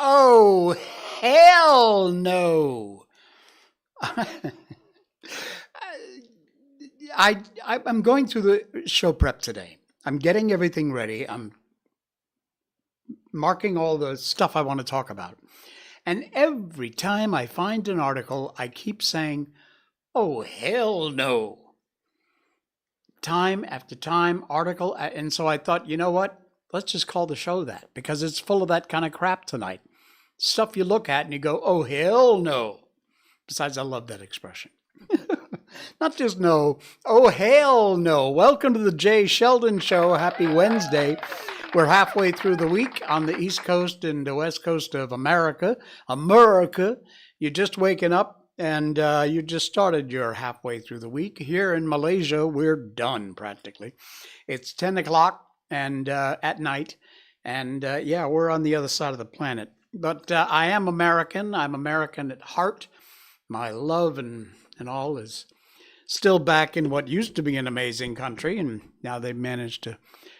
Oh, hell no. I'm going through the show prep today. I'm getting everything ready. I'm marking all the stuff I want to talk about. And every time I find an article, I keep saying, oh, hell no. Time after time, article. And so I thought, you know what? Let's just call the show that, because it's full of that kind of crap tonight. Stuff you look at and you go, oh, hell no. Besides, I love that expression. Not just no, oh, hell no. Welcome to the Jay Sheldon Show. Happy Wednesday. We're halfway through the week on the East Coast and the West Coast of America. You're just waking up and you just started your halfway through the week. Here in Malaysia, we're done practically. It's 10 o'clock and at night. And yeah, we're on the other side of the planet. But I am American. I'm American at heart. My love and all is still back in what used to be an amazing country. And now they've managed to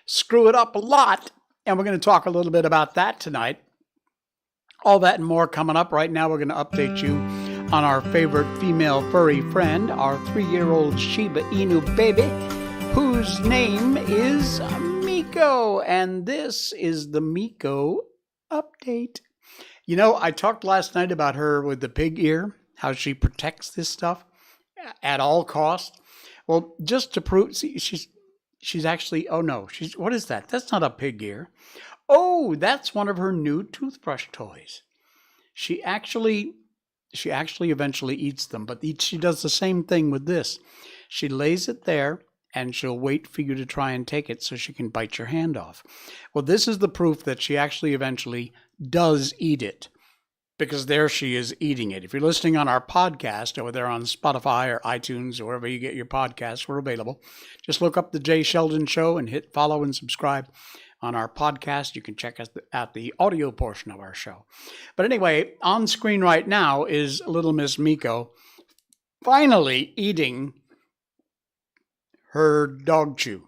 screw it up a lot. And we're going to talk a little bit about that tonight. All that and more coming up. Right now, we're going to update you on our favorite female furry friend, our 3-year-old Shiba Inu baby, whose name is Miko. And this is the Miko update. You know, I talked last night about her with the pig ear, how she protects this stuff at all costs. Well, just to prove, see, she's actually, oh no, what is that? That's not a pig ear. Oh, that's one of her new toothbrush toys. She actually eventually eats them, but she does the same thing with this. She lays it there and she'll wait for you to try and take it so she can bite your hand off. Well, this is the proof that she actually eventually does eat it, because there she is eating it. If you're listening on our podcast over there on Spotify or iTunes or wherever you get your podcasts, we're available. Just look up the Jay Sheldon Show and hit follow and subscribe on our podcast. You can check us out the audio portion of our show. But anyway, on screen right now is little Miss Miko finally eating her dog chew.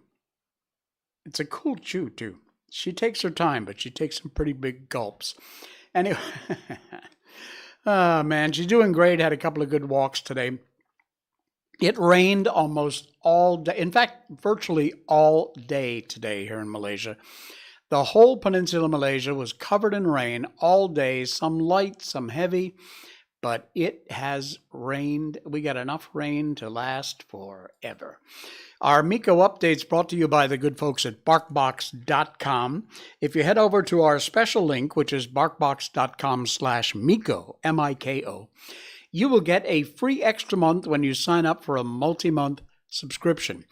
It's a cool chew too. She takes her time, but she takes some pretty big gulps. Anyway, oh man, she's doing great. Had a couple of good walks today. It rained almost all day. In fact, virtually all day today here in Malaysia. The whole peninsula of Malaysia was covered in rain all day, some light, some heavy, but it has rained. We got enough rain to last forever. Our Miko updates brought to you by the good folks at Barkbox.com. If you head over to our special link, which is Barkbox.com/Miko, M-I-K-O, you will get a free extra month when you sign up for a multi-month subscription.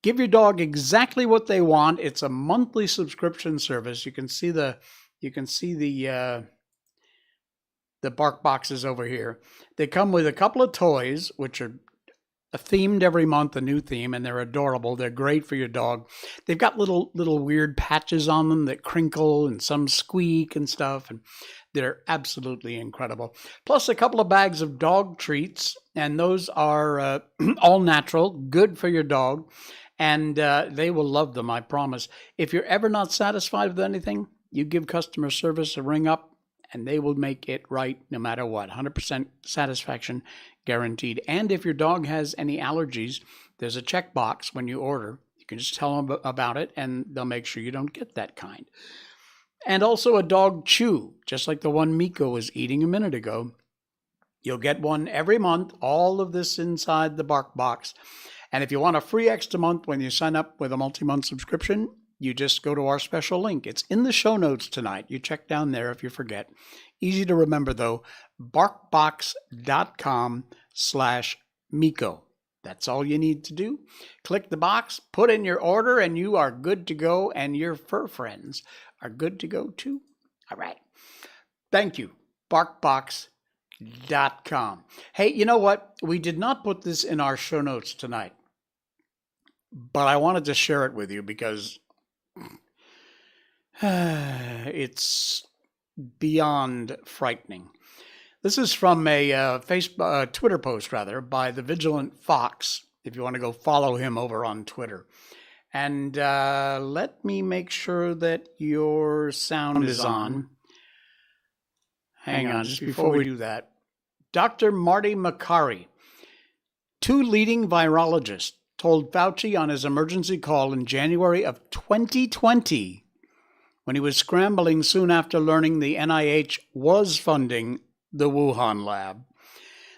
Give your dog exactly what they want. It's a monthly subscription service. You can see the bark boxes over here. They come with a couple of toys, which are themed every month, a new theme, and they're adorable. They're great for your dog. They've got little weird patches on them that crinkle and some squeak and stuff, and they're absolutely incredible. Plus a couple of bags of dog treats, and those are all natural, good for your dog, and they will love them, I promise. If you're ever not satisfied with anything, you give customer service a ring up, and they will make it right no matter what. 100% satisfaction guaranteed. And if your dog has any allergies, there's a checkbox when you order. You can just tell them about it, and they'll make sure you don't get that kind. And also a dog chew, just like the one Miko was eating a minute ago. You'll get one every month, all of this inside the Barkbox. And if you want a free extra month when you sign up with a multi-month subscription, you just go to our special link. It's in the show notes tonight. You check down there if you forget. Easy to remember, though. Barkbox.com/Miko. That's all you need to do. Click the box, put in your order, and you are good to go, and your fur friends are good to go too. All right. Thank you. Barkbox.com. Hey, you know what? We did not put this in our show notes tonight, but I wanted to share it with you because it's beyond frightening. This is from a Twitter post, by the Vigilant Fox, if you want to go follow him over on Twitter. And let me make sure that your sound is on. Hang on, just before we do that. Dr. Marty Makary, 2 leading virologists, told Fauci on his emergency call in January of 2020, when he was scrambling soon after learning the NIH was funding the Wuhan lab.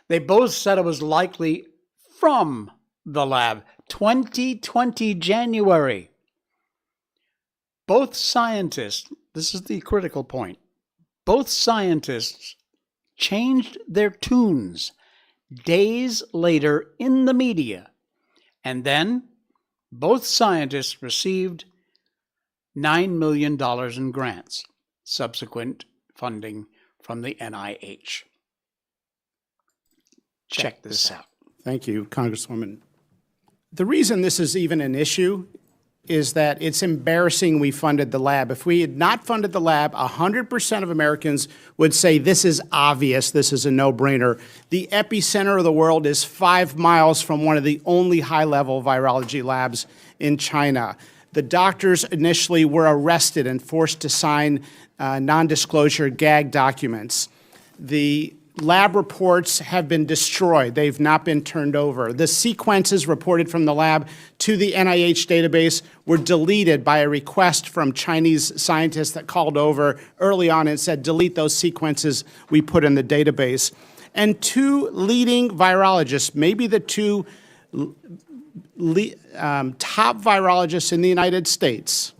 They both said it was likely from the lab. 2020 January. Both scientists, this is the critical point, both scientists changed their tunes days later in the media. And then both scientists received $9 million in grants, subsequent funding from the NIH. Check this out. Thank you, Congresswoman. The reason this is even an issue is that it's embarrassing we funded the lab. If we had not funded the lab, 100% of Americans would say this is obvious, this is a no-brainer. The epicenter of the world is 5 miles from one of the only high-level virology labs in China. The doctors initially were arrested and forced to sign non-disclosure gag documents. The lab reports have been destroyed. They've not been turned over. The sequences reported from the lab to the NIH database were deleted by a request from Chinese scientists that called over early on and said, delete those sequences we put in the database. And 2 leading virologists, maybe the 2 top virologists in the United States,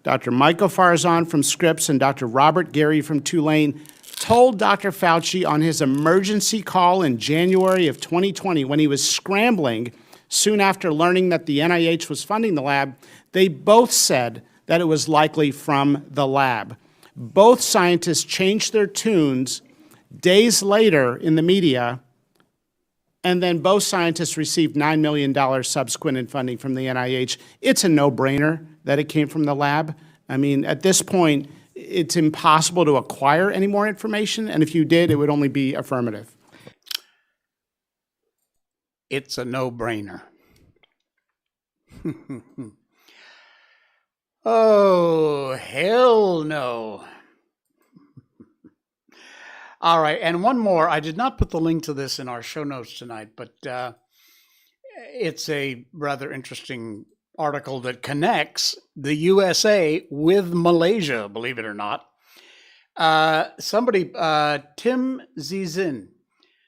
Dr. Miko from Scripps and Dr. Robert Gary from Tulane, told Dr. Fauci on his emergency call in January of 2020, when he was scrambling soon after learning that the NIH was funding the lab, they both said that it was likely from the lab. Both scientists changed their tunes days later in the media, and then both scientists received $9 million subsequent in funding from the NIH. It's a no-brainer that it came from the lab. I mean, at this point, it's impossible to acquire any more information, and if you did, it would only be affirmative. It's a no-brainer. Oh, hell no. All right, and one more. I did not put the link to this in our show notes tonight, but it's a rather interesting article that connects the USA with Malaysia, believe it or not. Tim Zizin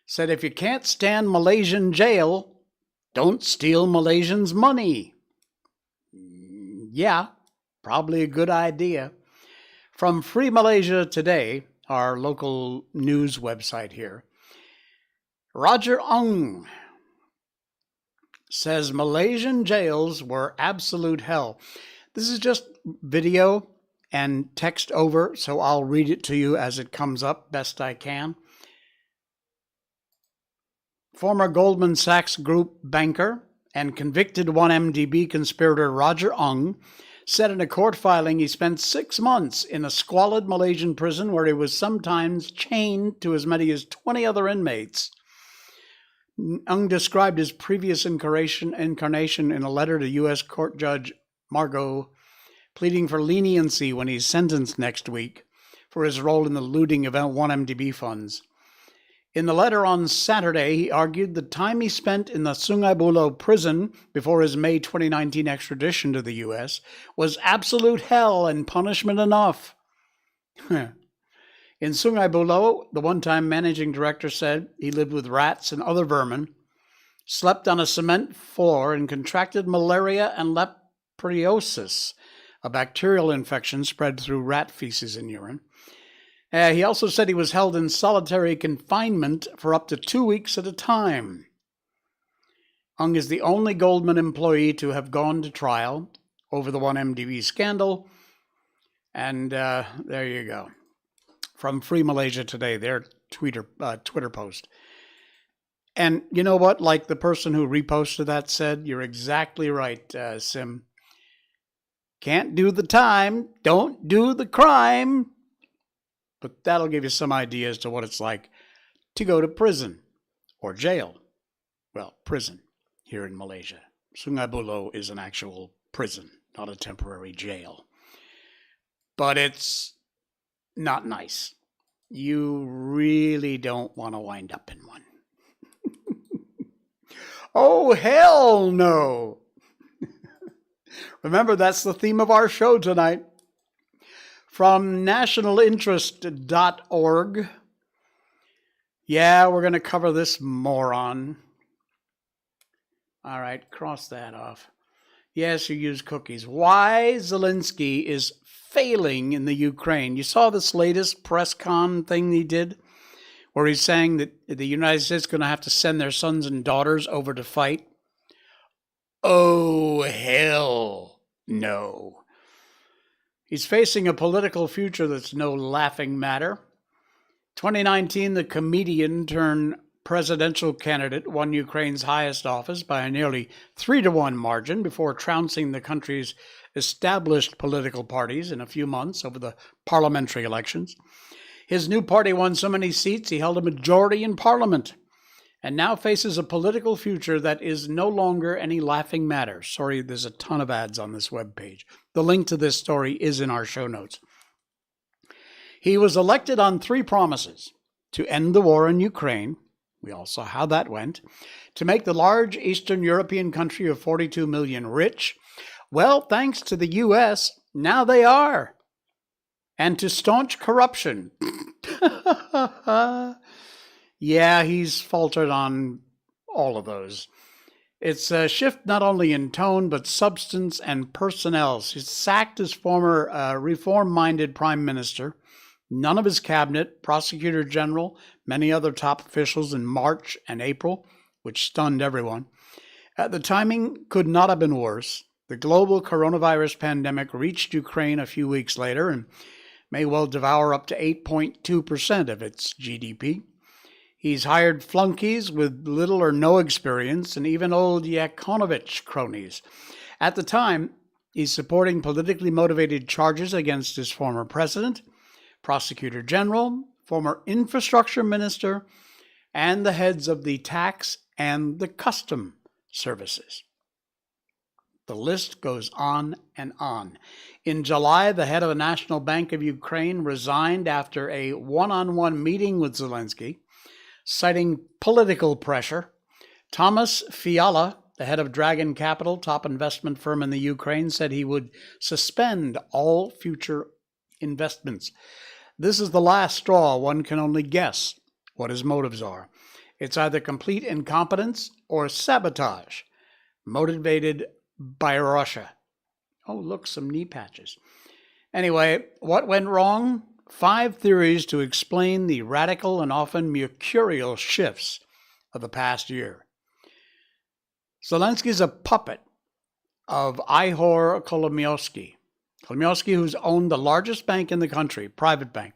said, if you can't stand Malaysian jail, don't steal Malaysians' money. Yeah, probably a good idea. From Free Malaysia Today, our local news website here, Roger Ong says Malaysian jails were absolute hell. This is just video and text over, so I'll read it to you as it comes up best I can. Former Goldman Sachs Group banker and convicted 1MDB conspirator Roger Ung said in a court filing he spent 6 months in a squalid Malaysian prison where he was sometimes chained to as many as 20 other inmates. Ung described his previous incarnation in a letter to U.S. Court Judge Margot, pleading for leniency when he's sentenced next week for his role in the looting of 1MDB funds. In the letter on Saturday, he argued the time he spent in the Sungai Buloh prison before his May 2019 extradition to the U.S. was absolute hell and punishment enough. In Sungai Buloh, the one-time managing director said he lived with rats and other vermin, slept on a cement floor, and contracted malaria and leprosy, a bacterial infection spread through rat feces and urine. He also said he was held in solitary confinement for up to 2 weeks at a time. Ung is the only Goldman employee to have gone to trial over the 1MDB scandal. And there you go. From Free Malaysia Today, their Twitter post. And you know what? Like the person who reposted that said, you're exactly right, Sim. Can't do the time, don't do the crime. But that'll give you some idea as to what it's like to go to prison or jail. Well, prison here in Malaysia. Sungai Buloh is an actual prison, not a temporary jail. But it's not nice. You really don't want to wind up in one. Oh, hell no! Remember, that's the theme of our show tonight. From nationalinterest.org. Yeah, we're going to cover this moron. All right, cross that off. Yes, you use cookies. Why Zelensky is failing in the Ukraine. You saw this latest press con thing he did, where he's saying that the United States is going to have to send their sons and daughters over to fight. Oh, hell no. He's facing a political future that's no laughing matter. 2019, the comedian turned presidential candidate won Ukraine's highest office by a nearly 3-to-1 margin before trouncing the country's established political parties in a few months over the parliamentary elections. His new party won so many seats, he held a majority in parliament, and now faces a political future that is no longer any laughing matter. Sorry, there's a ton of ads on this webpage. The link to this story is in our show notes. He was elected on 3 promises: to end the war in Ukraine, we all saw how that went, to make the large Eastern European country of 42 million rich. Well, thanks to the U.S., now they are. And to staunch corruption. Yeah, he's faltered on all of those. It's a shift not only in tone, but substance and personnel. He's sacked his former reform-minded prime minister, none of his cabinet, prosecutor general, many other top officials in March and April, which stunned everyone. The timing could not have been worse. The global coronavirus pandemic reached Ukraine a few weeks later and may well devour up to 8.2% of its GDP. He's hired flunkies with little or no experience and even old Yanukovych cronies. At the time, he's supporting politically motivated charges against his former president, prosecutor general, former infrastructure minister, and the heads of the tax and the custom services. The list goes on and on. In July, the head of the National Bank of Ukraine resigned after a one-on-one meeting with Zelensky, citing political pressure. Thomas Fiala, the head of Dragon Capital, top investment firm in the Ukraine, said he would suspend all future investments. This is the last straw. One can only guess what his motives are. It's either complete incompetence or sabotage, motivated by Russia. Oh, look, some knee patches. Anyway, what went wrong? 5 theories to explain the radical and often mercurial shifts of the past year. Zelensky's a puppet of Ihor Kolomoisky. Kolomoisky, who's owned the largest bank in the country, private bank,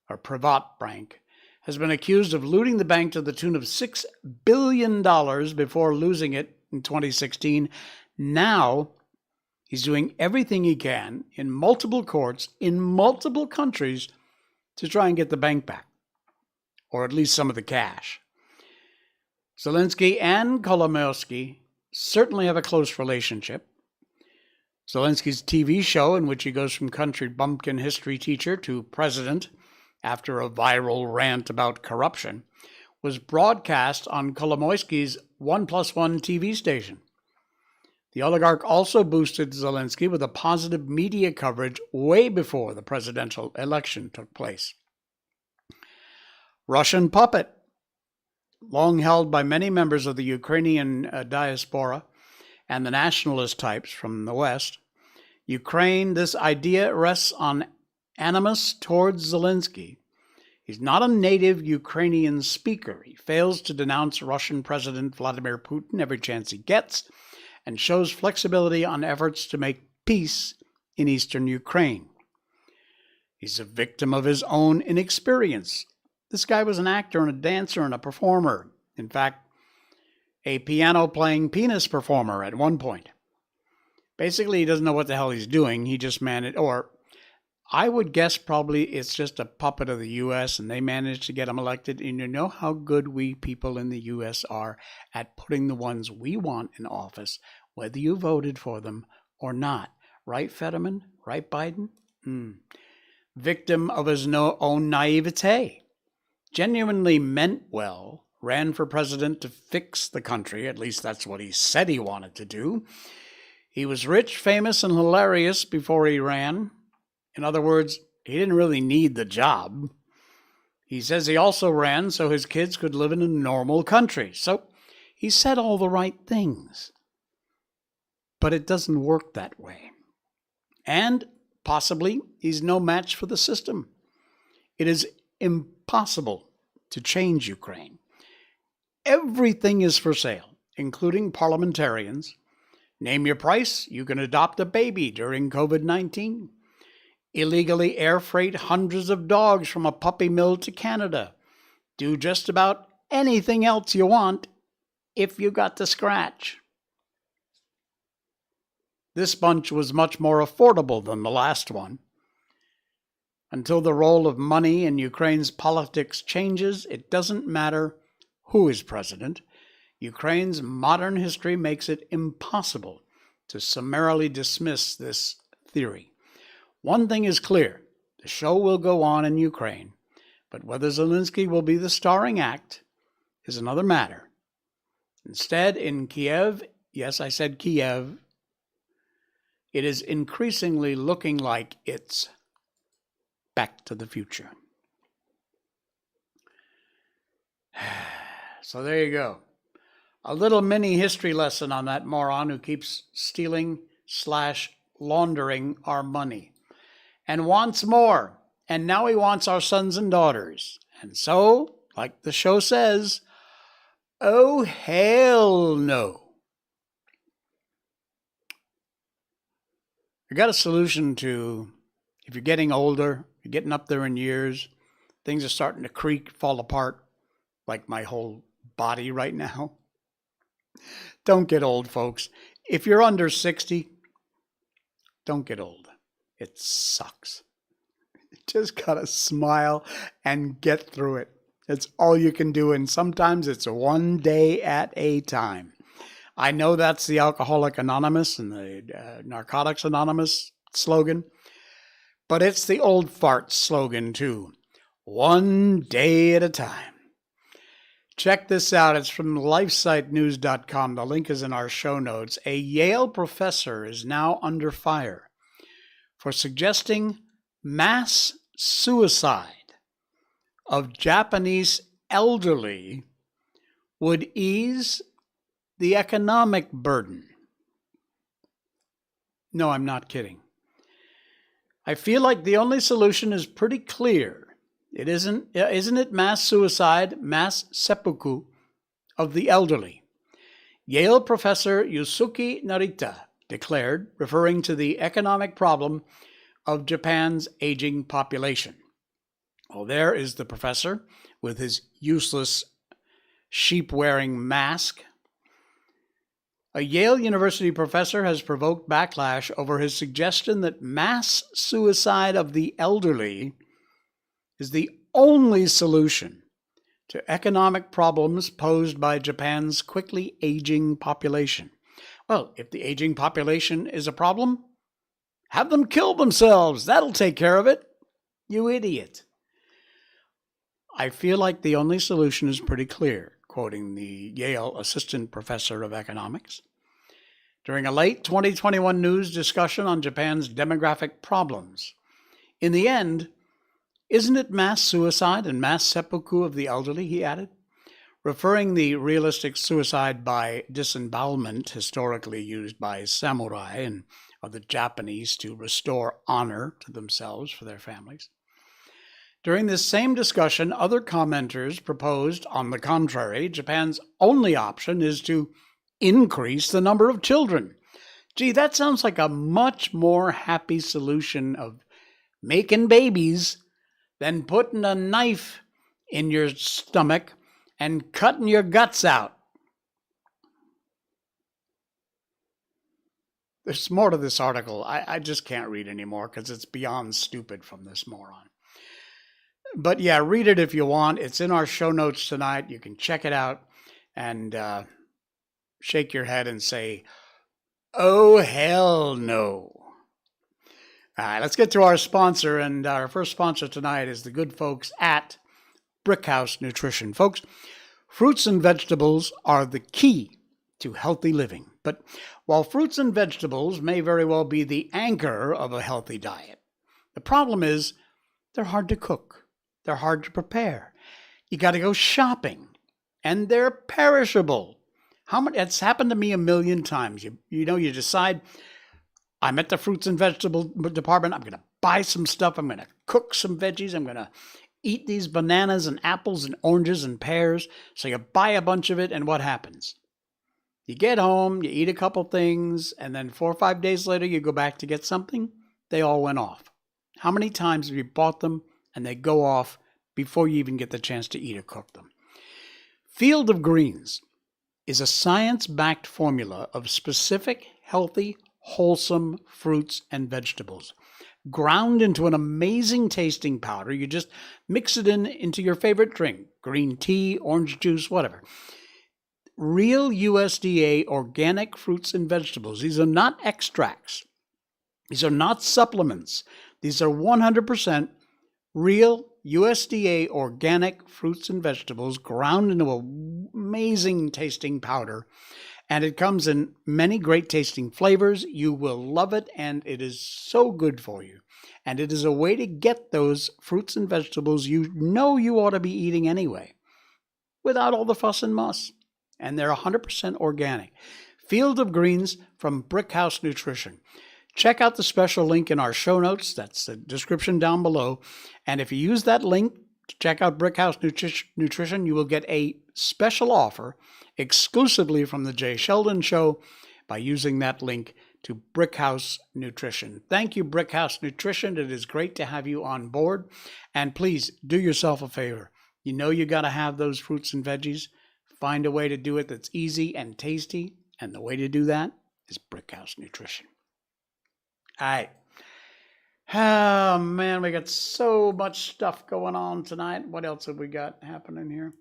or Privat bank, has been accused of looting the bank to the tune of $6 billion before losing it in 2016. Now, he's doing everything he can in multiple courts in multiple countries to try and get the bank back, or at least some of the cash. Zelensky and Kolomoisky certainly have a close relationship. Zelensky's TV show, in which he goes from country bumpkin history teacher to president after a viral rant about corruption, was broadcast on Kolomoisky's 1+1 TV station. The oligarch also boosted Zelensky with a positive media coverage way before the presidential election took place. Russian puppet, long held by many members of the Ukrainian diaspora and the nationalist types from the West. Ukraine, this idea rests on animus towards Zelensky. He's not a native Ukrainian speaker. He fails to denounce Russian President Vladimir Putin every chance he gets and shows flexibility on efforts to make peace in eastern Ukraine. He's a victim of his own inexperience. This guy was an actor and a dancer and a performer. In fact, a piano-playing penis performer at one point. Basically, he doesn't know what the hell he's doing. He just managed, or I would guess probably it's just a puppet of the U.S. and they managed to get him elected. And you know how good we people in the U.S. are at putting the ones we want in office, whether you voted for them or not. Right, Fetterman? Right, Biden? Victim of his own naivete. Genuinely meant well, ran for president to fix the country. At least that's what he said he wanted to do. He was rich, famous, and hilarious before he ran. In other words, he didn't really need the job. He says he also ran so his kids could live in a normal country. So he said all the right things. But it doesn't work that way. And possibly he's no match for the system. It is impossible to change Ukraine. Everything is for sale, including parliamentarians. Name your price, you can adopt a baby during COVID-19. Illegally air freight hundreds of dogs from a puppy mill to Canada. Do just about anything else you want if you got the scratch. This bunch was much more affordable than the last one. Until the role of money in Ukraine's politics changes, it doesn't matter who is president. Ukraine's modern history makes it impossible to summarily dismiss this theory. One thing is clear, the show will go on in Ukraine, but whether Zelensky will be the starring act is another matter. Instead, in Kiev, yes, I said Kiev, it is increasingly looking like it's Back to the Future. So there you go. A little mini history lesson on that moron who keeps stealing/laundering our money and wants more. And now he wants our sons and daughters. And so, like the show says, oh, hell no. I got a solution to, if you're getting older, you're getting up there in years, things are starting to creak, fall apart, like my whole body right now. Don't get old, folks. If you're under 60, don't get old. It sucks. You just gotta smile and get through it. That's all you can do, and sometimes it's one day at a time. I know that's the Alcoholics Anonymous and the Narcotics Anonymous slogan, but it's the old fart slogan too. One day at a time. Check this out. It's from lifesitenews.com. The link is in our show notes. A Yale professor is now under fire for suggesting mass suicide of Japanese elderly would ease the economic burden. No, I'm not kidding. I feel like the only solution is pretty clear. Isn't it mass suicide, mass seppuku of the elderly? Yale professor Yusuke Narita declared, referring to the economic problem of Japan's aging population. Well, there is the professor with his useless sheep-wearing mask. A Yale University professor has provoked backlash over his suggestion that mass suicide of the elderly is the only solution to economic problems posed by Japan's quickly aging population. Well, if the aging population is a problem, have them kill themselves. That'll take care of it. You idiot. I feel like the only solution is pretty clear, quoting the Yale assistant professor of economics. During a late 2021 news discussion on Japan's demographic problems. In the end, isn't it mass suicide and mass seppuku of the elderly, he added, referring the realistic suicide by disembowelment historically used by samurai and other Japanese to restore honor to themselves for their families. During this same discussion, other commenters proposed, on the contrary, Japan's only option is to increase the number of children. Gee, that sounds like a much more happy solution of making babies than putting a knife in your stomach and cutting your guts out. There's more to this article. I just can't read anymore because it's beyond stupid from this moron. But yeah, read it if you want. It's in our show notes tonight. You can check it out and shake your head and say, oh, hell no. All right, let's get to our sponsor. And our first sponsor tonight is the good folks at Brickhouse Nutrition. Folks, fruits and vegetables are the key to healthy living. But while fruits and vegetables may very well be the anchor of a healthy diet, the problem is they're hard to cook. They're hard to prepare. You got to go shopping, and they're perishable. It's happened to me a million times. You decide, I'm at the fruits and vegetable department. I'm going to buy some stuff. I'm going to cook some veggies. I'm going to eat these bananas and apples and oranges and pears. So you buy a bunch of it, and what happens? You get home, you eat a couple things, and then 4 or 5 days later, you go back to get something. They all went off. How many times have you bought them and they go off before you even get the chance to eat or cook them? Field of Greens is a science-backed formula of specific, healthy, wholesome fruits and vegetables, ground into an amazing tasting powder. You just mix it into your favorite drink, green tea, orange juice, whatever. Real USDA organic fruits and vegetables. These are not extracts. These are not supplements. These are 100% real USDA organic fruits and vegetables ground into an amazing tasting powder. And it comes in many great tasting flavors. You will love it, and it is so good for you. And it is a way to get those fruits and vegetables you know you ought to be eating anyway, without all the fuss and muss. And they're 100% organic. Field of Greens from Brickhouse Nutrition. Check out the special link in our show notes. That's the description down below. And if you use that link to check out Brickhouse Nutrition, you will get a special offer exclusively from the Jay Sheldon Show by using that link to Brickhouse Nutrition. Thank you, Brickhouse Nutrition. It is great to have you on board. And please do yourself a favor. You know you got to have those fruits and veggies. Find a way to do it that's easy and tasty. And the way to do that is Brickhouse Nutrition. All right. Oh, man, we got so much stuff going on tonight. What else have we got happening here?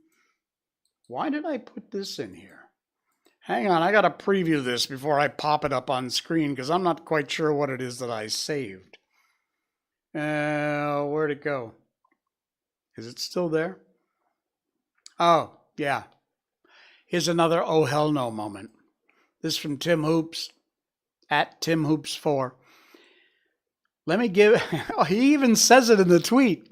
Why did I put this in here? Hang on, I got to preview this before I pop it up on screen because I'm not quite sure what it is that I saved. Where'd it go? Is it still there? Oh, yeah. Here's another oh hell no moment. This is from Tim Hoops, at Tim Hoops 4. Let me give, he even says it in the tweet.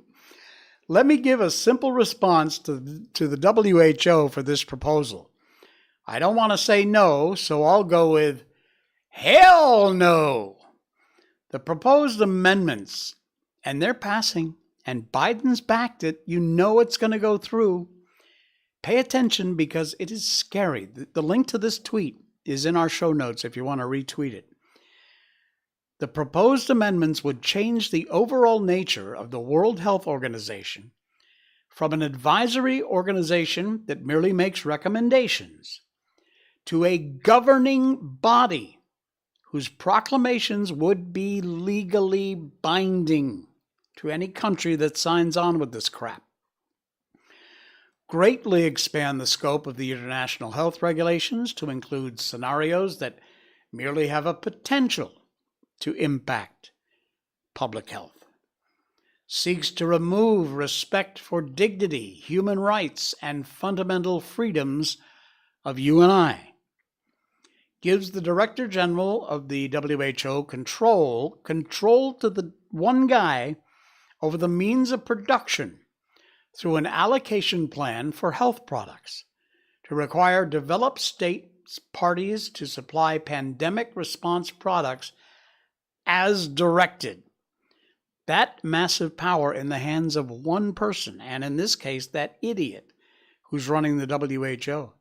Let me give a simple response to the WHO for this proposal. I don't want to say no, so I'll go with hell no. The proposed amendments, and they're passing, and Biden's backed it. You know it's going to go through. Pay attention because it is scary. The link to this tweet is in our show notes if you want to retweet it. The proposed amendments would change the overall nature of the World Health Organization from an advisory organization that merely makes recommendations to a governing body whose proclamations would be legally binding to any country that signs on with this crap, greatly expand the scope of the international health regulations to include scenarios that merely have a potential to impact public health, seeks to remove respect for dignity, human rights, and fundamental freedoms of you and I, gives the Director General of the WHO control to the one guy over the means of production through an allocation plan for health products, to require developed states parties to supply pandemic response products as directed. That massive power in the hands of one person, and in this case, that idiot who's running the WHO.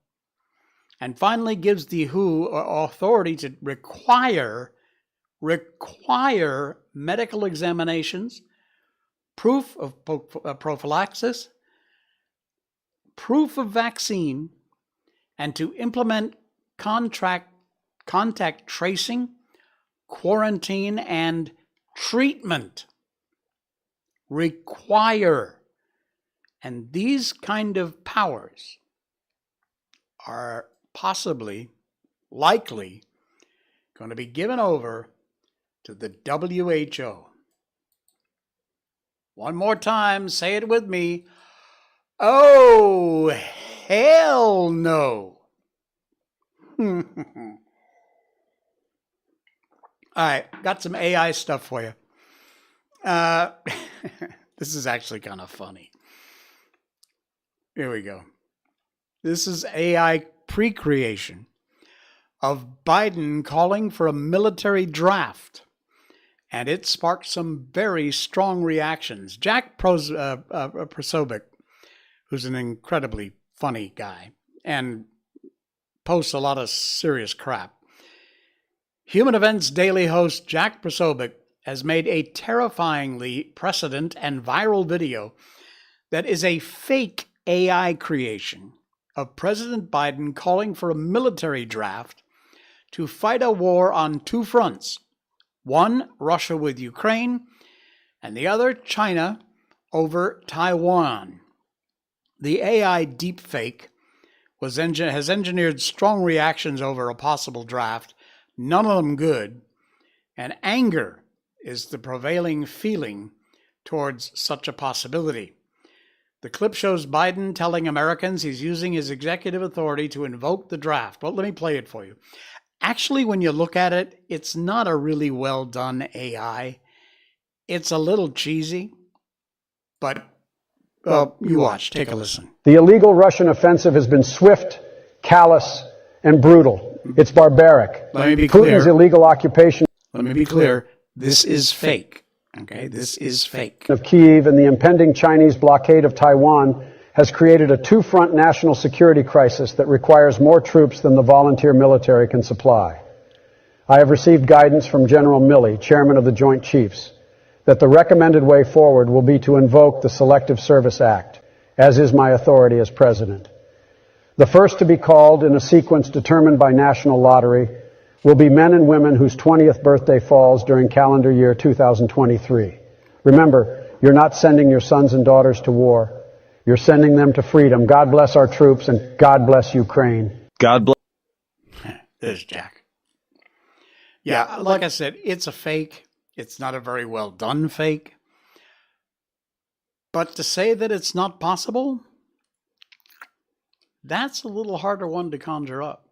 And finally gives the WHO authority to require medical examinations, proof of prophylaxis, proof of vaccine, and to implement contact tracing, quarantine, and treatment. Require. And these kind of powers are possibly, likely, going to be given over to the WHO. One more time, say it with me. Oh, hell no. All right, got some AI stuff for you. This is actually kind of funny. Here we go. This is AI pre-creation of Biden calling for a military draft. And it sparked some very strong reactions. Jack Posobiec, who's an incredibly funny guy and posts a lot of serious crap. Human Events Daily host Jack Posobiec has made a terrifyingly precedent and viral video that is a fake AI creation of President Biden calling for a military draft to fight a war on two fronts. One, Russia with Ukraine, and the other, China over Taiwan. The AI deepfake has engineered strong reactions over a possible draft, none of them good, and anger is the prevailing feeling towards such a possibility. The clip shows Biden telling Americans he's using his executive authority to invoke the draft. Well, let me play it for you. Actually, when you look at it, it's not a really well done AI. It's a little cheesy, but you watch, take a listen. The illegal Russian offensive has been swift, callous, and brutal. It's barbaric. Let me be clear. Putin's illegal occupation. Let me be clear. This is fake. Okay, this is fake. Of Kyiv and the impending Chinese blockade of Taiwan has created a two-front national security crisis that requires more troops than the volunteer military can supply. I have received guidance from General Milley, chairman of the Joint Chiefs, that the recommended way forward will be to invoke the Selective Service Act, as is my authority as president. The first to be called in a sequence determined by national lottery will be men and women whose 20th birthday falls during calendar year 2023. Remember, you're not sending your sons and daughters to war. You're sending them to freedom. God bless our troops and God bless Ukraine. God bless. There's Jack. Yeah, like I said, it's a fake. It's not a very well done fake. But to say that it's not possible, that's a little harder one to conjure up.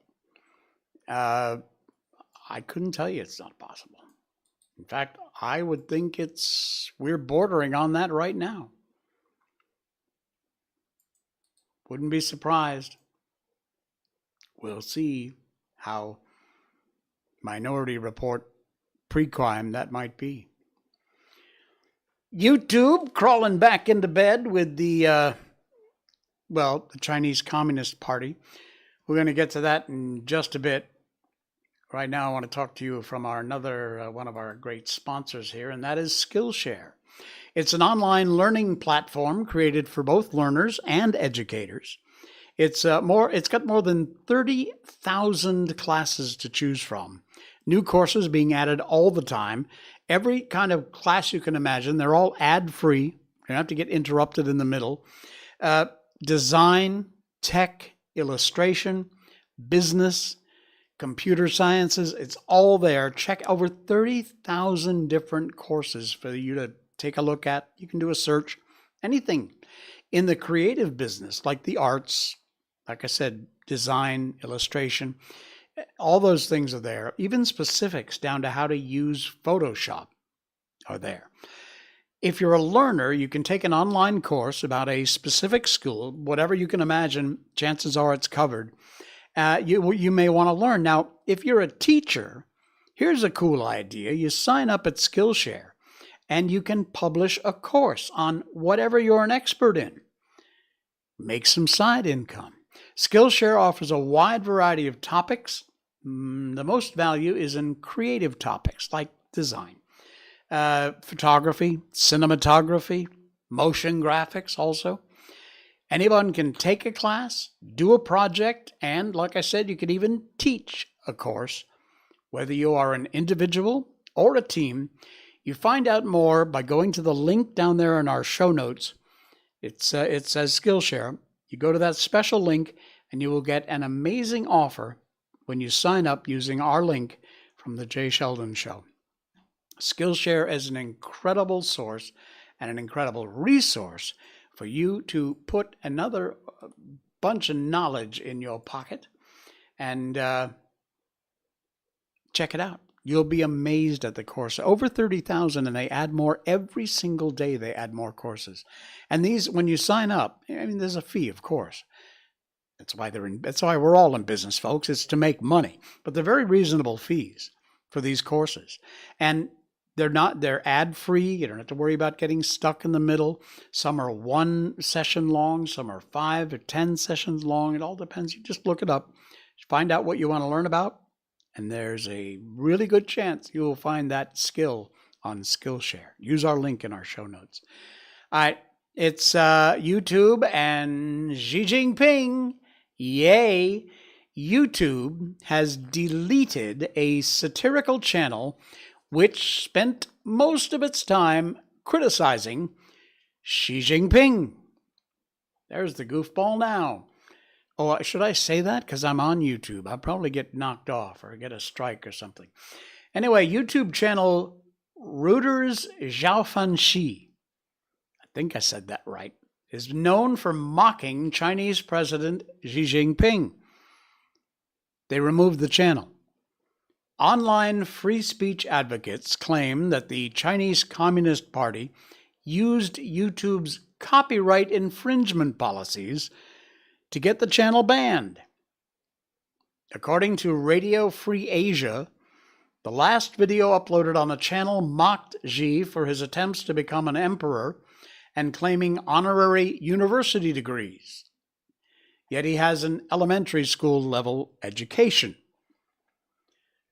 I couldn't tell you it's not possible. In fact, I would think we're bordering on that right now. Wouldn't be surprised. We'll see how Minority Report pre-crime that might be. YouTube crawling back into bed with the Chinese Communist Party. We're going to get to that in just a bit. Right now, I want to talk to you from another one of our great sponsors here, and that is Skillshare. It's an online learning platform created for both learners and educators. It's got more than 30,000 classes to choose from. New courses being added all the time. Every kind of class you can imagine. They're all ad-free. You don't have to get interrupted in the middle. Design, tech, illustration, business, computer sciences, it's all there. Check over 30,000 different courses for you to take a look at. You can do a search, anything in the creative business, like the arts, like I said, design, illustration, all those things are there. Even specifics down to how to use Photoshop are there. If you're a learner, you can take an online course about a specific school, whatever you can imagine, chances are it's covered. You may want to learn. Now, if you're a teacher, here's a cool idea. You sign up at Skillshare and you can publish a course on whatever you're an expert in. Make some side income. Skillshare offers a wide variety of topics. The most value is in creative topics like design, photography, cinematography, motion graphics also. Anyone can take a class, do a project, and like I said, you could even teach a course. Whether you are an individual or a team, you find out more by going to the link down there in our show notes. It says Skillshare. You go to that special link and you will get an amazing offer when you sign up using our link from the Jay Sheldon Show. Skillshare is an incredible source and an incredible resource for you to put another bunch of knowledge in your pocket and check it out. You'll be amazed at the course. Over 30,000, and they add more every single day. They add more courses. And these, when you sign up, I mean, there's a fee, of course. That's why we're all in business, folks. It's to make money. But they're very reasonable fees for these courses. And they're ad-free. You don't have to worry about getting stuck in the middle. Some are 1 session long. Some are 5 or 10 sessions long. It all depends. You just look it up. Find out what you want to learn about. And there's a really good chance you will find that skill on Skillshare. Use our link in our show notes. All right. It's YouTube and Xi Jinping. Yay. YouTube has deleted a satirical channel which spent most of its time criticizing Xi Jinping. There's the goofball now. Oh, should I say that? Because I'm on YouTube. I'll probably get knocked off or get a strike or something. Anyway, YouTube channel Reuters Xiaofan I think I said that right, is known for mocking Chinese President Xi Jinping. They removed the channel. Online free speech advocates claim that the Chinese Communist Party used YouTube's copyright infringement policies to get the channel banned. According to Radio Free Asia, the last video uploaded on the channel mocked Xi for his attempts to become an emperor and claiming honorary university degrees. Yet he has an elementary school level education.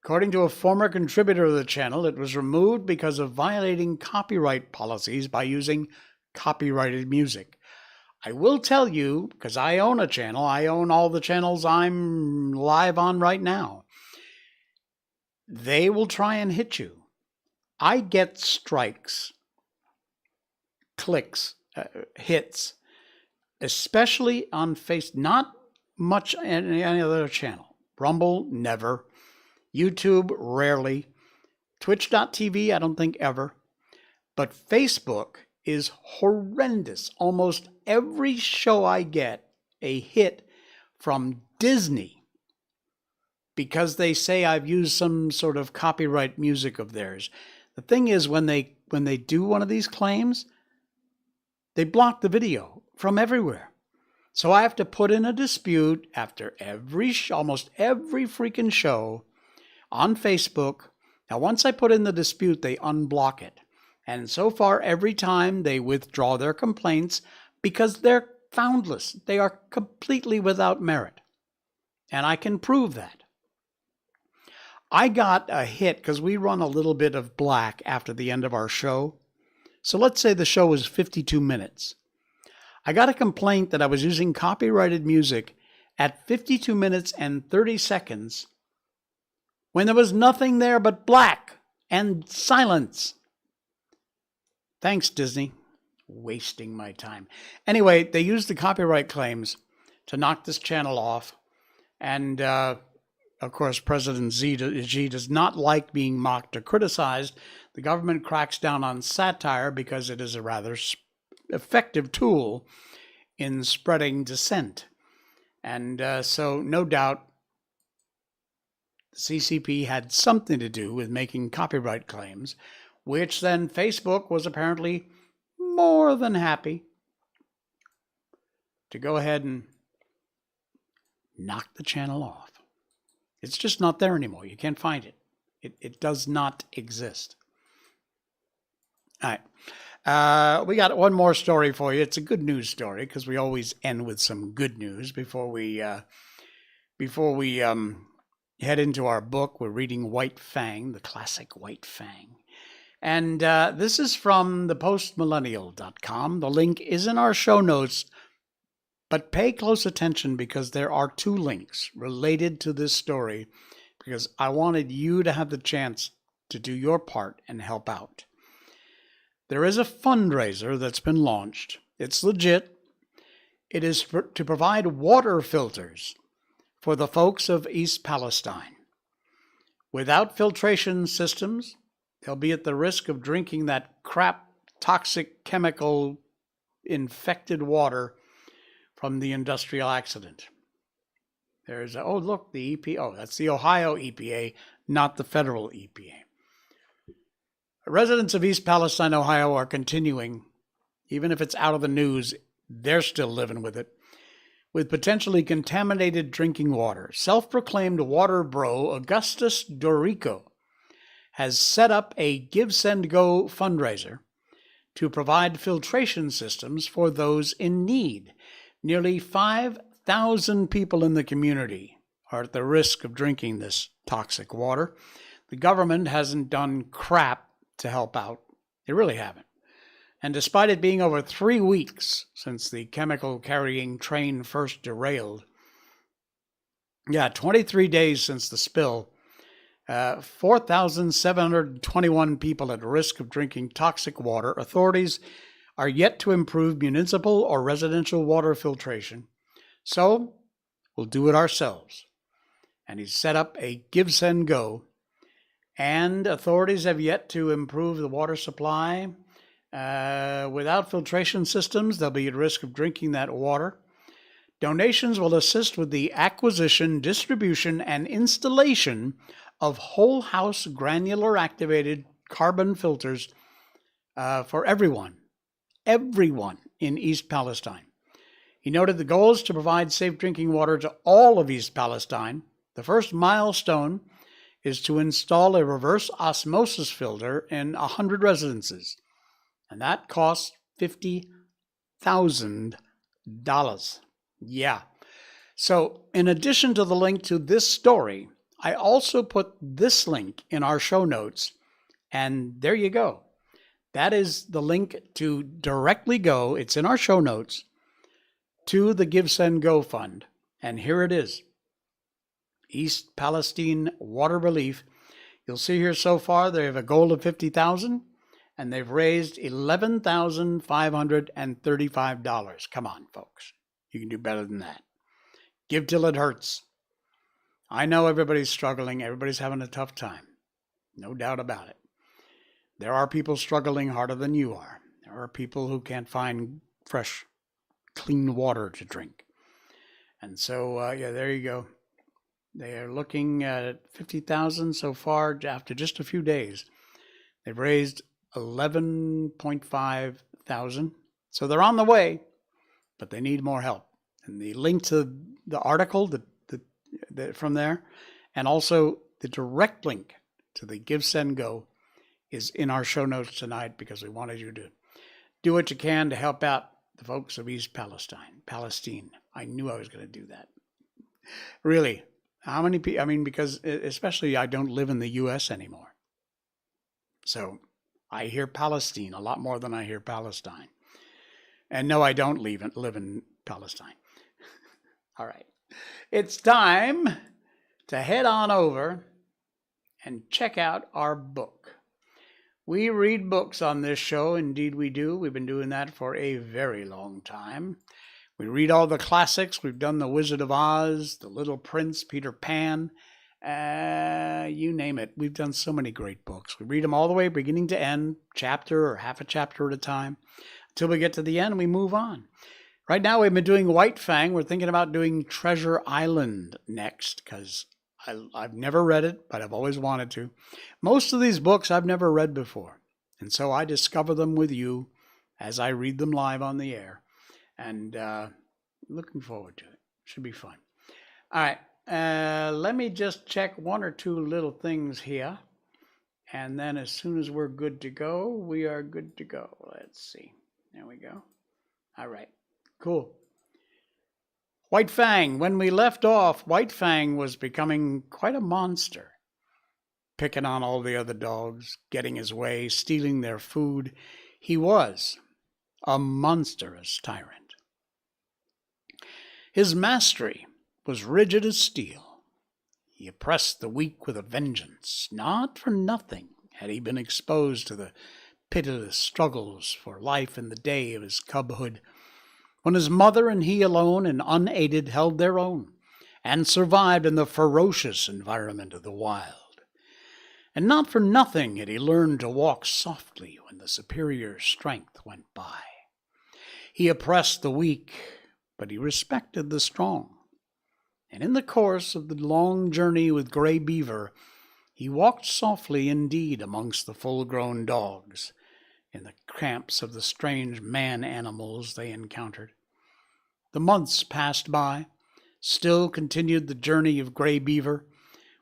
According to a former contributor of the channel, it was removed because of violating copyright policies by using copyrighted music. I will tell you, because I own a channel, I own all the channels I'm live on right now. They will try and hit you. I get strikes, clicks, hits, especially on Facebook, not much any other channel. Rumble, never. YouTube, rarely. Twitch.tv, I don't think ever. But Facebook is horrendous. Almost every show I get a hit from Disney because they say I've used some sort of copyright music of theirs. The thing is, when they do one of these claims, they block the video from everywhere. So I have to put in a dispute after almost every freaking show on Facebook. Now, once I put in the dispute, they unblock it. And so far, every time they withdraw their complaints because they're foundless. They are completely without merit. And I can prove that. I got a hit because we run a little bit of black after the end of our show. So let's say the show was 52 minutes. I got a complaint that I was using copyrighted music at 52 minutes and 30 seconds when there was nothing there but black and silence. Thanks, Disney. Wasting my time. Anyway, they used the copyright claims to knock this channel off. And, of course, President Xi does not like being mocked or criticized. The government cracks down on satire because it is a rather effective tool in spreading dissent. And so, no doubt, the CCP had something to do with making copyright claims, which then Facebook was apparently more than happy to go ahead and knock the channel off. It's just not there anymore. You can't find it. It does not exist. All right. We got one more story for you. It's a good news story because we always end with some good news before we head into our book. We're reading White Fang, the classic White Fang. And this is from thepostmillennial.com. The link is in our show notes, but pay close attention because there are two links related to this story because I wanted you to have the chance to do your part and help out. There is a fundraiser that's been launched. It's legit. It is to provide water filters for the folks of East Palestine. Without filtration systems, they'll be at the risk of drinking that crap, toxic, chemical, infected water from the industrial accident. There's, oh, look, the EPA. Oh, that's the Ohio EPA, not the federal EPA. Residents of East Palestine, Ohio are continuing, even if it's out of the news, they're still living with it, with potentially contaminated drinking water. Self-proclaimed water bro Augustus Dorico has set up a Givesendgo fundraiser to provide filtration systems for those in need. Nearly 5,000 people in the community are at the risk of drinking this toxic water. The government hasn't done crap to help out. They really haven't. And despite it being over 3 weeks since the chemical-carrying train first derailed, 23 days since the spill, 4,721 people at risk of drinking toxic water. Authorities are yet to improve municipal or residential water filtration. So, we'll do it ourselves. And he's set up a Givesendgo. And authorities have yet to improve the water supply. Without filtration systems, they'll be at risk of drinking that water. Donations will assist with the acquisition, distribution, and installation of whole house granular activated carbon filters for everyone in East Palestine. He noted the goal is to provide safe drinking water to all of East Palestine. The first milestone is to install a reverse osmosis filter in 100 residences, and that costs $50,000. Yeah. So in addition to the link to this story, I also put this link in our show notes, and there you go. That is the link to directly go, it's in our show notes, to the Givesendgo Fund. And here it is. East Palestine Water Relief. You'll see here so far they have a goal of $50,000, and they've raised $11,535. Come on, folks. You can do better than that. Give till it hurts. I know everybody's struggling. Everybody's having a tough time. No doubt about it. There are people struggling harder than you are. There are people who can't find fresh, clean water to drink. And so, there you go. They are looking at 50,000 so far after just a few days. They've raised 11.5 thousand. So they're on the way, but they need more help. And the link to the article from there, and also the direct link to the Givesendgo is in our show notes tonight because we wanted you to do what you can to help out the folks of East Palestine. I knew I was going to do that. Really, How many people? I mean, because especially I don't live in the U.S. anymore. So I hear Palestine a lot more than I hear Palestine. And no, I don't live in Palestine. All right. It's time to head on over and check out our book. We read books on this show. Indeed, we do. We've been doing that for a very long time. We read all the classics. We've done The Wizard of Oz, The Little Prince, Peter Pan, you name it. We've done so many great books. We read them all the way, beginning to end, chapter or half a chapter at a time, until we get to the end and we move on. Right now, we've been doing White Fang. We're thinking about doing Treasure Island next, because I've never read it, but I've always wanted to. Most of these books I've never read before, and so I discover them with you as I read them live on the air. And looking forward to it. Should be fun. All right. Let me just check one or two little things here. And then as soon as we're good to go, we are good to go. Let's see. There we go. All right. Cool. White Fang. When we left off, White Fang was becoming quite a monster. Picking on all the other dogs, getting his way, stealing their food. He was a monstrous tyrant. His mastery was rigid as steel. He oppressed the weak with a vengeance. Not for nothing had he been exposed to the pitiless struggles for life in the day of his cubhood, when his mother and he alone and unaided held their own, and survived in the ferocious environment of the wild. And not for nothing had he learned to walk softly when the superior strength went by. He oppressed the weak, but he respected the strong. And in the course of the long journey with Gray Beaver, he walked softly indeed amongst the full-grown dogs, in the camps of the strange man-animals they encountered. The months passed by. Still continued the journey of Gray Beaver.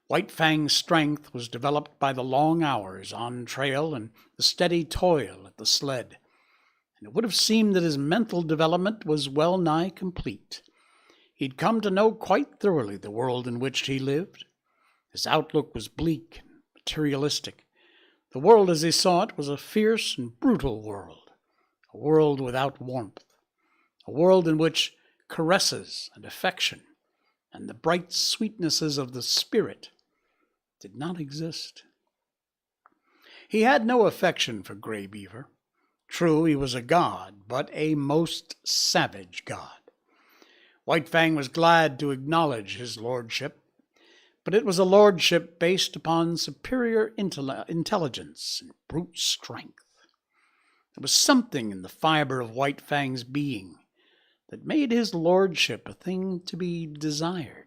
White Fang's strength was developed by the long hours on trail and the steady toil at the sled. And it would have seemed that his mental development was well nigh complete. He'd come to know quite thoroughly the world in which he lived. His outlook was bleak and materialistic. The world as he saw it was a fierce and brutal world, a world without warmth, a world in which caresses and affection and the bright sweetnesses of the spirit did not exist. He had no affection for Gray Beaver. True, he was a god, but a most savage god. White Fang was glad to acknowledge his lordship, but it was a lordship based upon superior intelligence and brute strength. There was something in the fiber of White Fang's being that made his lordship a thing to be desired.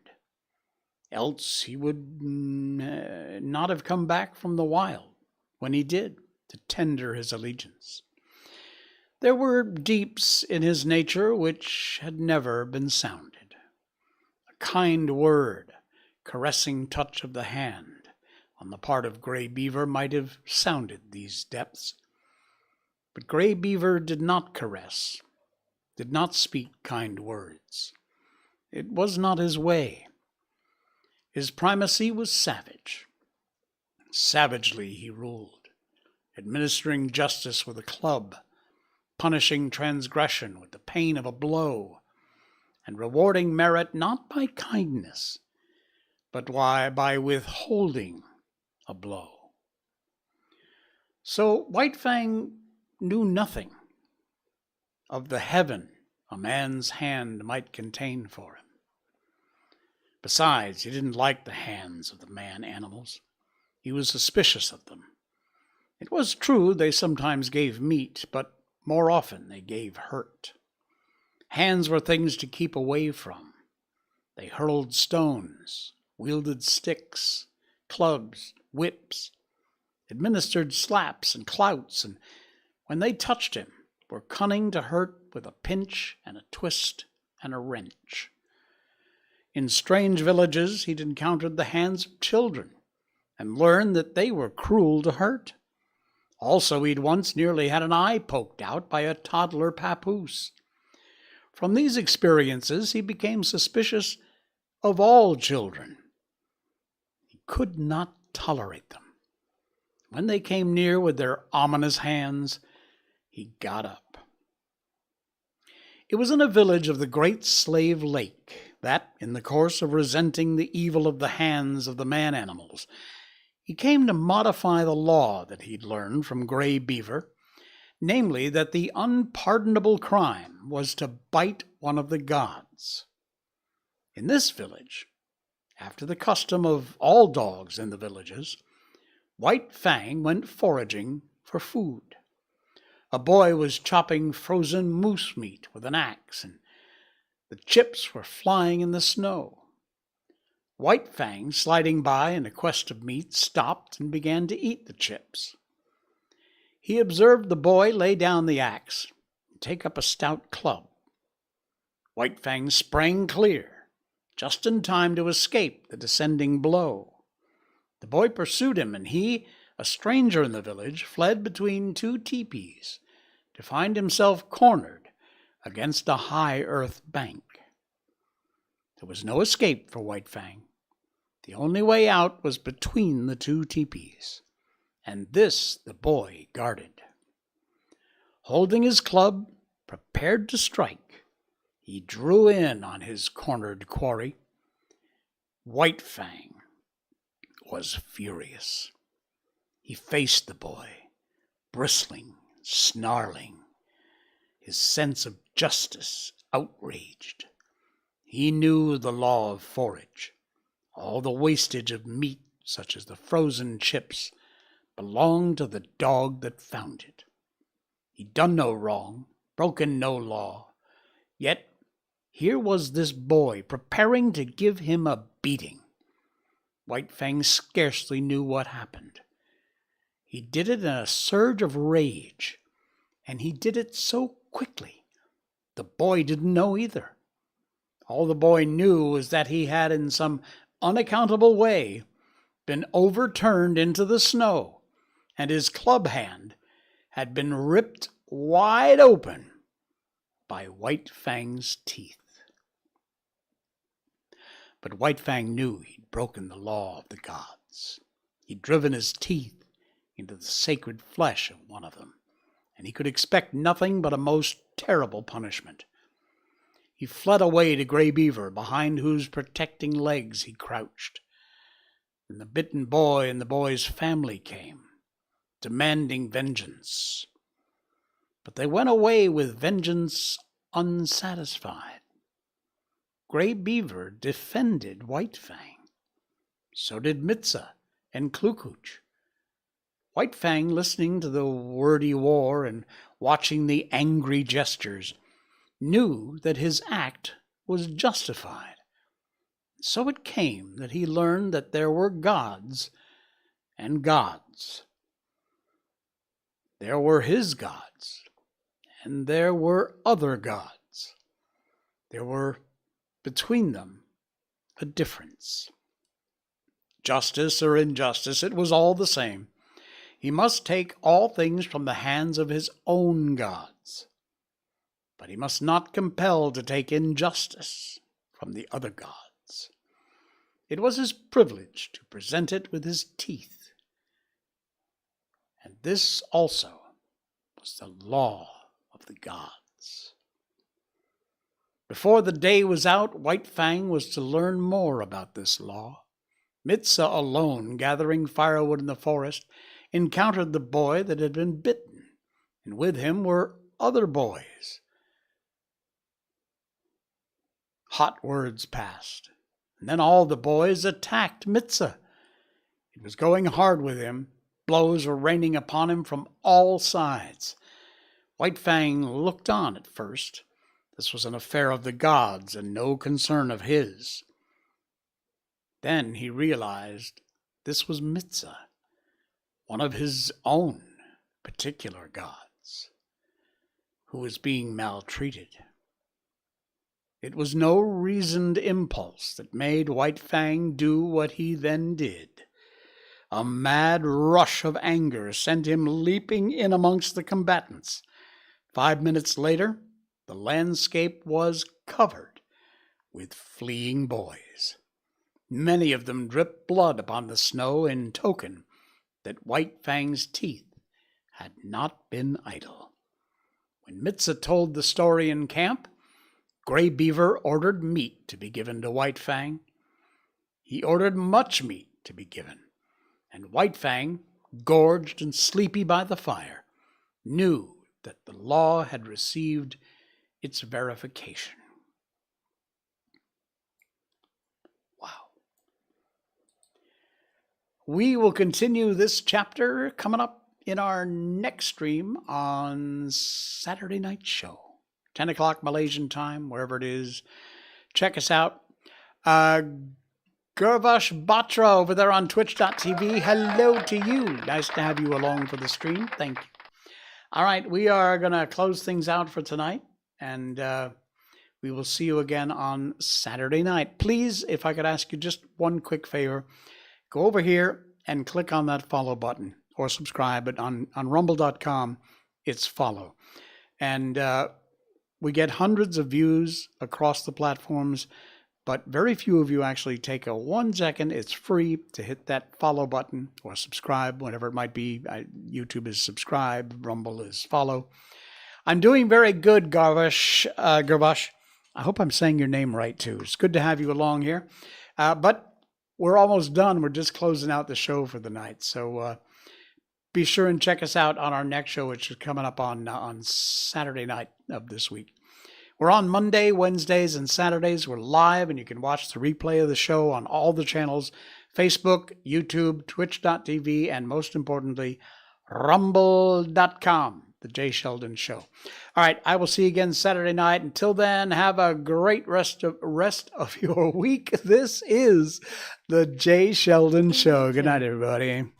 Else he would not have come back from the wild when he did to tender his allegiance. There were deeps in his nature which had never been sounded. A kind word, caressing touch of the hand on the part of Gray Beaver might have sounded these depths. But Gray Beaver did not caress, did not speak kind words. It was not his way. His primacy was savage. Savagely he ruled, administering justice with a club, punishing transgression with the pain of a blow, and rewarding merit not by kindness, but by withholding a blow. So White Fang knew nothing of the heaven a man's hand might contain for him. Besides, he didn't like the hands of the man-animals. He was suspicious of them. It was true they sometimes gave meat, but more often they gave hurt. Hands were things to keep away from. They hurled stones, wielded sticks, clubs, whips, administered slaps and clouts, and when they touched him, were cunning to hurt with a pinch and a twist and a wrench. In strange villages, he'd encountered the hands of children and learned that they were cruel to hurt. Also, he'd once nearly had an eye poked out by a toddler papoose. From these experiences, he became suspicious of all children could not tolerate them. When they came near with their ominous hands, he got up. It was in a village of the Great Slave Lake that, in the course of resenting the evil of the hands of the man-animals, he came to modify the law that he'd learned from Gray Beaver, namely that the unpardonable crime was to bite one of the gods. In this village, after the custom of all dogs in the villages, White Fang went foraging for food. A boy was chopping frozen moose meat with an axe, and the chips were flying in the snow. White Fang, sliding by in a quest of meat, stopped and began to eat the chips. He observed the boy lay down the axe and take up a stout club. White Fang sprang clear, just in time to escape the descending blow. The boy pursued him, and he, a stranger in the village, fled between two teepees to find himself cornered against a high earth bank. There was no escape for White Fang. The only way out was between the two teepees, and this the boy guarded. Holding his club, prepared to strike, he drew in on his cornered quarry. White Fang was furious. He faced the boy, bristling, snarling, his sense of justice outraged. He knew the law of forage. All the wastage of meat, such as the frozen chips, belonged to the dog that found it. He'd done no wrong, broken no law, yet here was this boy preparing to give him a beating. White Fang scarcely knew what happened. He did it in a surge of rage, and he did it so quickly. The boy didn't know either. All the boy knew was that he had, in some unaccountable way, been overturned into the snow, and his club hand had been ripped wide open by White Fang's teeth. But White Fang knew he'd broken the law of the gods. He'd driven his teeth into the sacred flesh of one of them, and he could expect nothing but a most terrible punishment. He fled away to Gray Beaver, behind whose protecting legs he crouched. And the bitten boy and the boy's family came, demanding vengeance. But they went away with vengeance unsatisfied. Gray Beaver defended White Fang. So did Mitza and Klukuch. White Fang, listening to the wordy war and watching the angry gestures, knew that his act was justified. So it came that he learned that there were gods and gods. There were his gods, and there were other gods. There were between them a difference. Justice or injustice, it was all the same. He must take all things from the hands of his own gods, but he must not compel to take injustice from the other gods. It was his privilege to present it with his teeth. And this also was the law of the gods. Before the day was out, White Fang was to learn more about this law. Mitza, alone, gathering firewood in the forest, encountered the boy that had been bitten, and with him were other boys. Hot words passed, and then all the boys attacked Mitza. It was going hard with him. Blows were raining upon him from all sides. White Fang looked on at first. This was an affair of the gods and no concern of his. Then he realized this was Mitza, one of his own particular gods, who was being maltreated. It was no reasoned impulse that made White Fang do what he then did. A mad rush of anger sent him leaping in amongst the combatants. 5 minutes later, the landscape was covered with fleeing boys. Many of them dripped blood upon the snow in token that White Fang's teeth had not been idle. When Mitza told the story in camp, Gray Beaver ordered meat to be given to White Fang. He ordered much meat to be given, and White Fang, gorged and sleepy by the fire, knew that the law had received its verification. Wow. We will continue this chapter coming up in our next stream on Saturday night show, 10 o'clock Malaysian time, wherever it is. Check us out. Gurvash Batra over there on twitch.tv. Hello to you. Nice to have you along for the stream. Thank you. All right, we are going to close things out for tonight, and we will see you again on Saturday night. Please, if I could ask you just one quick favor, go over here and click on that follow button or subscribe. But on rumble.com, it's follow. And we get hundreds of views across the platforms, but very few of you actually take a 1 second. It's free to hit that follow button or subscribe, whatever it might be. YouTube is subscribe, Rumble is follow. I'm doing very good, Gurvash. I hope I'm saying your name right, too. It's good to have you along here. But we're almost done. We're just closing out the show for the night. So be sure and check us out on our next show, which is coming up on Saturday night of this week. We're on Monday, Wednesdays, and Saturdays. We're live, and you can watch the replay of the show on all the channels, Facebook, YouTube, twitch.tv, and most importantly, rumble.com, The Jay Sheldon Show. All right, I will see you again Saturday night. Until then, have a great rest of your week. This is The Jay Sheldon Show. Good night, everybody.